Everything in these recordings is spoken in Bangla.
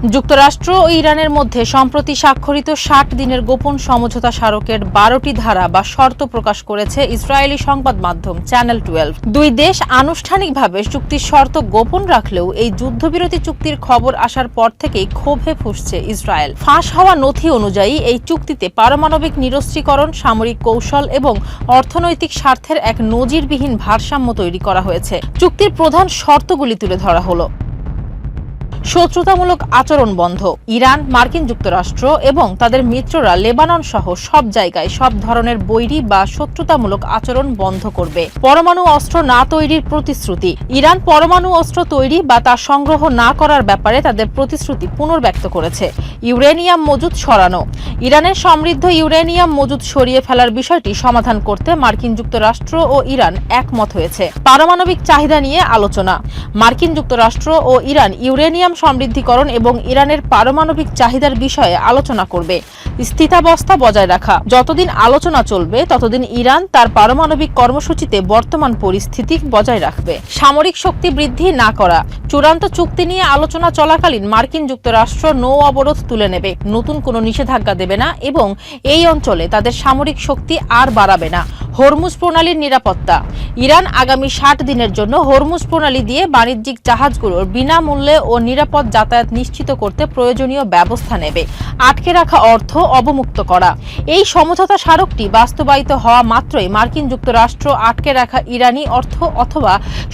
যুক্তরাষ্ট্র ও ইরানের মধ্যে সম্প্রতি স্বাক্ষরিত ৬০ দিনের গোপন সমঝোতা স্মারকের ১২টি ধারা বা শর্ত প্রকাশ করেছে ইসরায়েলি সংবাদ মাধ্যম চ্যানেল 12। দুই দেশ আনুষ্ঠানিকভাবে চুক্তির শর্ত গোপন রাখলেও এই যুদ্ধবিরতি চুক্তির খবর আসার পর থেকেই ক্ষোভে ফুঁসছে ইসরায়েল। ফাঁস হওয়া নথি অনুযায়ী এই চুক্তিতে পারমাণবিক নিরস্ত্রীকরণ, সামরিক কৌশল এবং অর্থনৈতিক স্বার্থের এক নজিরবিহীন ভারসাম্য তৈরি করা হয়েছে। চুক্তির প্রধান শর্তগুলি তুলে ধরা হলো: শত্রুতামূলক আচরণ বন্ধ। ইরান, মার্কিন যুক্তরাষ্ট্র এবং তাদের মিত্ররা লেবানন সহ সব জায়গায় সব ধরনের বৈরী বা শত্রুতামূলক আচরণ বন্ধ করবে। পরমাণু অস্ত্র না তৈরির প্রতিশ্রুতি। ইরান পরমাণু অস্ত্র তৈরি বা তা সংগ্রহ না করার ব্যাপারে তাদের প্রতিশ্রুতি পুনর্ব্যক্ত করেছে। ইউরেনিয়াম মজুদ সরানো। ইরানের সমৃদ্ধ ইউরেনিয়াম মজুদ সরিয়ে ফেলার বিষয়টি সমাধান করতে মার্কিন যুক্তরাষ্ট্র ও ইরান একমত হয়েছে। পারমাণবিক চাহিদা নিয়ে আলোচনা। মার্কিন যুক্তরাষ্ট্র ও ইরান ইউরেনিয়াম সমৃদ্ধিকরণ এবং ইরানের পারমাণবিক চাহিদার বিষয়ে আলোচনা করবে। স্থিতাবস্থা বজায় রাখা। যতদিন আলোচনা চলবে ততদিন ইরান তার পারমাণবিক কর্মসূচিতে বর্তমান পরিস্থিতি বজায় রাখবে। সামরিক শক্তি বৃদ্ধি না করা। চূড়ান্ত চুক্তি নিয়ে আলোচনা চলাকালীন মার্কিন যুক্তরাষ্ট্র নৌ অবরোধ তুলে নেবে, নতুন কোনো নিষেধাজ্ঞা দেবে না এবং এই অঞ্চলে তাদের সামরিক শক্তি আর বাড়াবে না। হরমুজ প্রণালীর নিরাপত্তা। ইরান আগামী ৬০ দিনের জন্য হরমুজ প্রণালী দিয়ে বাণিজ্যিক জাহাজগুলোর বিনামূল্যে ও নিরাপদ যাতায়াত নিশ্চিত করতে প্রয়োজনীয় ব্যবস্থা নেবে। আটকে রাখা অর্থ অবমুক্ত করা। এই সমঝোতা স্মারকটি বাস্তবায়িত হওয়া মাত্রই মার্কিন যুক্তরাষ্ট্র আটকে রাখা ইরানি অর্থ অথবা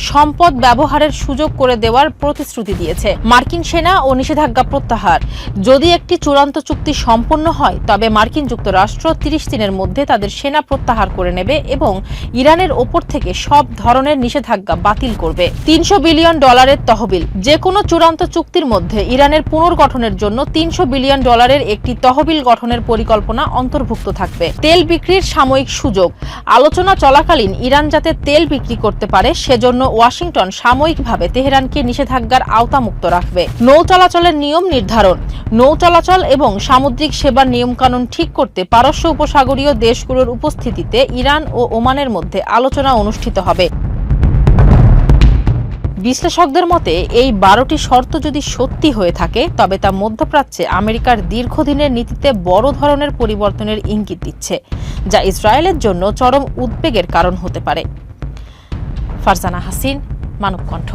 সম্পদ ব্যবহারের সুযোগ করে দেওয়ার প্রতিশ্রুতি দিয়েছে। মার্কিন সেনা ও নিষেধাজ্ঞা প্রত্যাহার। যদি একটি চূড়ান্ত চুক্তি সম্পন্ন হয় তবে মার্কিন যুক্তরাষ্ট্র ৩০ দিনের মধ্যে তাদের সেনা প্রত্যাহার করে নেবে এবং ইরানের ওপর থেকে সব ধরনের নিষেধাজ্ঞা বাতিল করবে। $৩০০ বিলিয়ন তহবিল। যে কোনো চূড়ান্ত চুক্তির মধ্যে ইরানের পুনর্গঠনের জন্য $৩০০ বিলিয়ন একটি তহবিল গঠনের পরিকল্পনা অন্তর্ভুক্ত থাকবে। তেল বিক্রির সাময়িক সুযোগ। আলোচনা চলাকালীন ইরান যাতে তেল বিক্রি করতে পারে সেজন্য ওয়াশিংটন সাময়িকভাবে তেহরানকে নিষেধাজ্ঞার আওতামুক্ত রাখবে। নৌ চলাচলের নিয়ম নির্ধারণ। নৌ চলাচল এবং সামুদ্রিক সেবার নিয়মকানুন ঠিক করতে পারস্য উপসাগরীয় দেশগুলোর উপস্থিতিতে ইরান ও ওমানের মধ্যে আলোচনা অনুষ্ঠিত হবে। বিশ্লেষকদের মতে এই ১২টি শর্ত যদি সত্যি হয়ে থাকে তবে তা মধ্যপ্রাচ্যে আমেরিকার দীর্ঘদিনের নীতিতে বড় ধরনের পরিবর্তনের ইঙ্গিত দিচ্ছে, যা ইসরায়েলের জন্য চরম উদ্বেগের কারণ হতে পারে। ফারজানা হাসিন, মানবকণ্ঠ।